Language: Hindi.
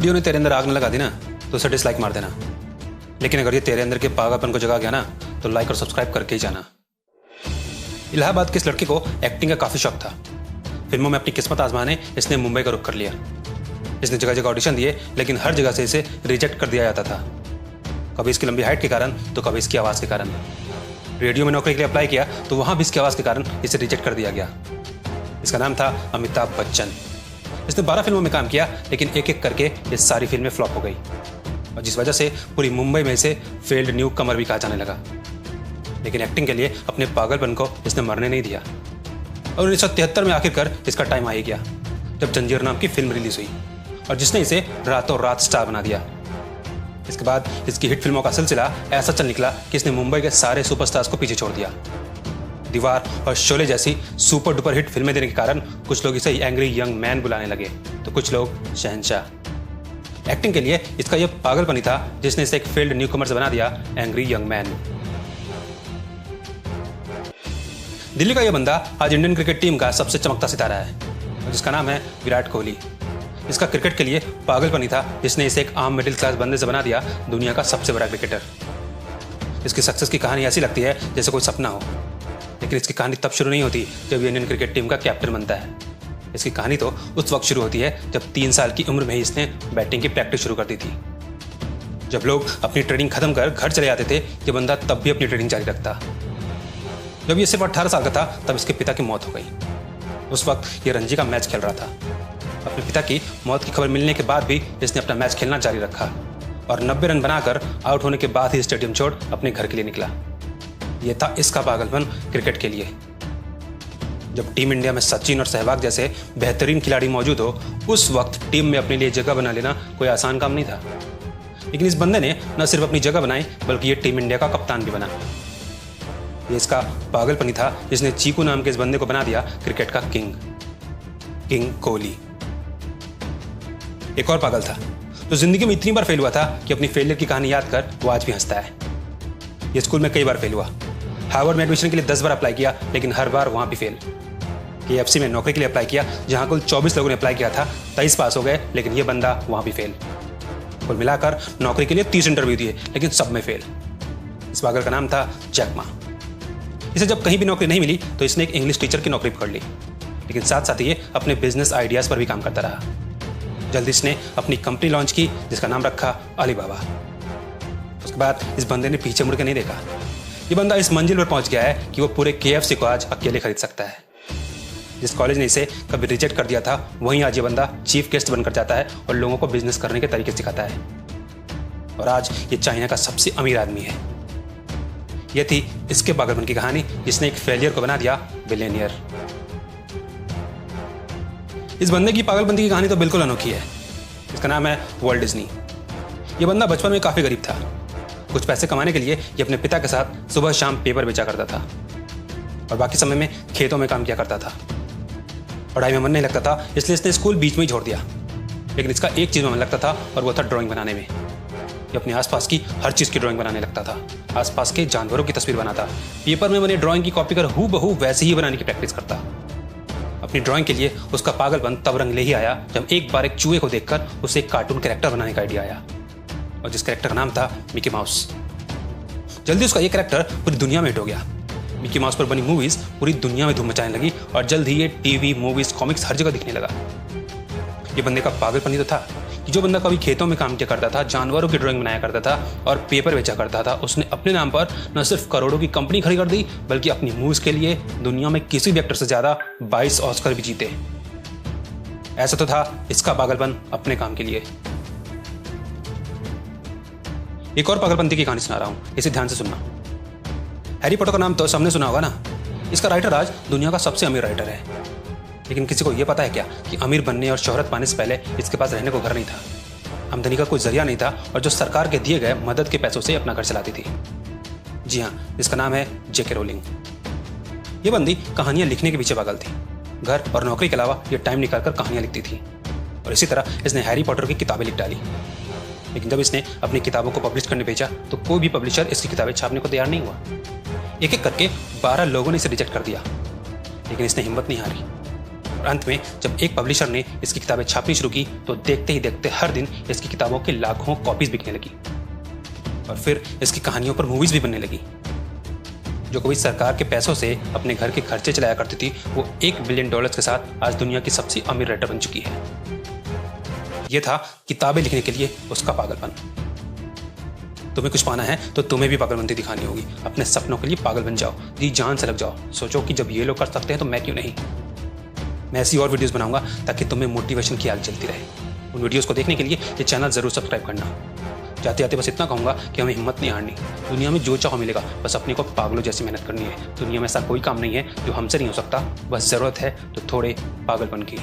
वीडियो ने तेरे अंदर आग न लगा दी ना तो उसे डिसलाइक मार देना। लेकिन अगर ये तेरे अंदर के पागलपन को जगा गया ना तो लाइक और सब्सक्राइब करके ही जाना। इलाहाबाद के इस लड़के को एक्टिंग का काफ़ी शौक था। फिल्मों में अपनी किस्मत आजमाने इसने मुंबई का रुख कर लिया। इसने जगह जगह ऑडिशन दिए लेकिन हर जगह से इसे रिजेक्ट कर दिया जाता था। कभी इसकी लंबी हाइट के कारण तो कभी इसकी आवाज़ के कारण। रेडियो में नौकरी के लिए अप्लाई किया तो वहाँ भी इसकी आवाज़ के कारण इसे रिजेक्ट कर दिया गया। इसका नाम था अमिताभ बच्चन। इसने 12 फिल्मों में काम किया लेकिन एक एक करके ये सारी फिल्में फ्लॉप हो गई और जिस वजह से पूरी मुंबई में इसे फेल्ड न्यू कमर भी कहा जाने लगा। लेकिन एक्टिंग के लिए अपने पागलपन को इसने मरने नहीं दिया और 1973 में आखिरकार इसका टाइम आ ही गया जब जंजीर नाम की फिल्म रिलीज हुई और जिसने इसे रातों रात स्टार बना दिया। इसके बाद इसकी हिट फिल्मों का सिलसिला ऐसा चल निकला कि इसने मुंबई के सारे सुपरस्टार्स को पीछे छोड़ दिया। दीवार और शोले जैसी सुपर डुपर हिट फिल्में देने के कारण कुछ लोग इसे एंग्री यंग मैन बुलाने लगे तो कुछ लोग शहंशाह। एक्टिंग के लिए इसका यह पागलपन ही था जिसने इसे एक फेल्ड न्यूकमर से बना दिया एंग्री यंग मैन। दिल्ली का यह बंदा आज इंडियन क्रिकेट टीम का सबसे चमकता सितारा है जिसका नाम है विराट कोहली। इसका क्रिकेट के लिए पागलपन ही था जिसने इसे एक आम मिडिल क्लास बंदे से बना दिया दुनिया का सबसे बड़ा क्रिकेटर। इसकी सक्सेस की कहानी ऐसी लगती है जैसे कोई सपना हो, लेकिन इसकी कहानी तब शुरू नहीं होती जब इंडियन क्रिकेट टीम का कैप्टन बनता है। इसकी कहानी तो उस वक्त शुरू होती है जब 3 साल की उम्र में ही इसने बैटिंग की प्रैक्टिस शुरू कर दी थी। जब लोग अपनी ट्रेनिंग खत्म कर घर चले जाते थे ये बंदा तब भी अपनी ट्रेनिंग जारी रखता। जब ये सिर्फ 18 साल का था तब इसके पिता की मौत हो गई। उस वक्त ये रणजी का मैच खेल रहा था। अपने पिता की मौत की खबर मिलने के बाद भी इसने अपना मैच खेलना जारी रखा और 90 रन बनाकर आउट होने के बाद ही स्टेडियम छोड़ अपने घर के लिए निकला। यह था इसका पागलपन क्रिकेट के लिए। जब टीम इंडिया में सचिन और सहवाग जैसे बेहतरीन खिलाड़ी मौजूद हो उस वक्त टीम में अपने लिए जगह बना लेना कोई आसान काम नहीं था। लेकिन इस बंदे ने न सिर्फ अपनी जगह बनाई बल्कि ये टीम इंडिया का कप्तान भी बना। ये इसका पागलपन ही था जिसने चीकू नाम के इस बंदे को बना दिया क्रिकेट का किंग कोहली। एक और पागल था तो जिंदगी में इतनी बार फेल हुआ था कि अपनी फेलियर की कहानी याद कर वो आज भी हंसता है। ये स्कूल में कई बार फेल हुआ। हार्वर्ड में एडमिशन के लिए 10 बार अप्लाई किया लेकिन हर बार वहां भी फेल। KFC में नौकरी के लिए अप्लाई किया जहां कुल 24 लोगों ने अप्लाई किया था, 23 पास हो गए लेकिन ये बंदा वहां भी फेल। कुल मिलाकर नौकरी के लिए 30 इंटरव्यू दिए लेकिन सब में फेल। इस पागल का नाम था जैक मा। इसे जब कहीं भी नौकरी नहीं मिली तो इसने एक इंग्लिश टीचर की नौकरी पकड़ ली, लेकिन साथ साथ ये अपने बिजनेस आइडियाज पर भी काम करता रहा। जल्दी इसने अपनी कंपनी लॉन्च की जिसका नाम रखा अलीबाबा। उसके बाद इस बंदे ने पीछे मुड़ के नहीं देखा। ये बंदा इस मंजिल पर पहुंच गया है कि वो पूरे KFC को आज अकेले खरीद सकता है। जिस कॉलेज ने इसे कभी रिजेक्ट कर दिया था वहीं आज ये बंदा चीफ गेस्ट बनकर जाता है और लोगों को बिजनेस करने के तरीके सिखाता है और आज ये चाइना का सबसे अमीर आदमी है। यह थी इसके पागलपन की कहानी जिसने एक फेलियर को बना दिया बिलियनियर। इस बंदे की पागलपंती की कहानी तो बिल्कुल अनोखी है। इसका नाम है वॉल्ट डिज्नी। ये बंदा बचपन में काफ़ी गरीब था। कुछ पैसे कमाने के लिए ये अपने पिता के साथ सुबह शाम पेपर बेचा करता था और बाकी समय में खेतों में काम किया करता था। पढ़ाई में मन नहीं लगता था इसलिए इसने स्कूल बीच में ही छोड़ दिया। लेकिन इसका एक चीज़ में मन लगता था और वो था ड्राइंग बनाने में। ये अपने आसपास की हर चीज़ की ड्राइंग बनाने लगता था। आसपास के जानवरों की तस्वीर बनाता, पेपर में बने ड्राइंग की कॉपी कर हूबहू वैसे ही बनाने की प्रैक्टिस करता। अपनी ड्राइंग के लिए उसका पागलपन तब रंग ले ही आया जब एक बार एक चूहे को देखकर उसे एक कार्टून कैरेक्टर बनाने का आइडिया आया और जिस कैरेक्टर का नाम था मिकी माउस। जल्दी उसका ये कैरेक्टर पूरी दुनिया में हिट हो गया। मिकी माउस पर बनी मूवीज पूरी दुनिया में धूम मचाने लगी और जल्द ही ये टीवी, मूवीज, कॉमिक्स हर जगह दिखने लगा। ये बंदे का पागलपन ही तो था कि जो बंदा कभी खेतों में काम किया करता था, जानवरों की ड्राइंग बनाया करता था और पेपर बेचा करता था, उसने अपने नाम पर न सिर्फ करोड़ों की कंपनी खड़ी कर दी बल्कि अपनी मूवीज के लिए दुनिया में किसी भी एक्टर से ज्यादा 22 ऑस्कर भी जीते। ऐसा तो था इसका पागलपन अपने काम के लिए। एक और पागलपंती की कहानी सुना रहा हूं, इसे ध्यान से सुनना। हैरी पॉटर का नाम तो सबने सुना होगा ना। इसका राइटर आज दुनिया का सबसे अमीर राइटर है। लेकिन किसी को यह पता है क्या कि अमीर बनने और शोहरत पाने से पहले इसके पास रहने को घर नहीं था, आमदनी का कोई जरिया नहीं था और जो सरकार के दिए गए मदद के पैसों से अपना घर चलाती थी। जी हाँ, इसका नाम है JK रोलिंग। ये बंदी कहानियां लिखने के पीछे पागल थी। घर और नौकरी के अलावा ये टाइम निकालकर कहानियां लिखती थी और इसी तरह इसने हैरी पॉटर की किताबें लिख डाली। लेकिन जब इसने अपनी किताबों को पब्लिश करने भेजा तो कोई भी पब्लिशर इसकी किताबें छापने को तैयार नहीं हुआ। एक एक करके 12 लोगों ने इसे रिजेक्ट कर दिया, लेकिन इसने हिम्मत नहीं हारी। और अंत में जब एक पब्लिशर ने इसकी किताबें छापनी शुरू की तो देखते ही देखते हर दिन इसकी किताबों की लाखों कॉपीज बिकने लगी और फिर इसकी कहानियों पर मूवीज भी बनने लगी। जो कभी सरकार के पैसों से अपने घर के खर्चे चलाया करती थी, वो $1 बिलियन के साथ आज दुनिया की सबसे अमीर राइटर बन चुकी है। यह था किताबें लिखने के लिए उसका पागलपन। तुम्हें कुछ पाना है तो तुम्हें भी पागलपंती दिखानी होगी। अपने सपनों के लिए पागल बन जाओ, जी जान से लग जाओ। सोचो कि जब ये लोग कर सकते हैं तो मैं क्यों नहीं। मैं ऐसी और वीडियोस बनाऊंगा ताकि तुम्हें मोटिवेशन की आग जलती रहे। उन वीडियोस को देखने के लिए ये चैनल जरूर सब्सक्राइब करना। जाते जाते बस इतना कहूंगा कि हमें हिम्मत नहीं हारनी। दुनिया में जो चाहो मिलेगा, बस अपने को पागलों जैसी मेहनत करनी है। दुनिया में ऐसा कोई काम नहीं है जो हमसे नहीं हो सकता, बस जरूरत है तो थोड़े पागलपन की।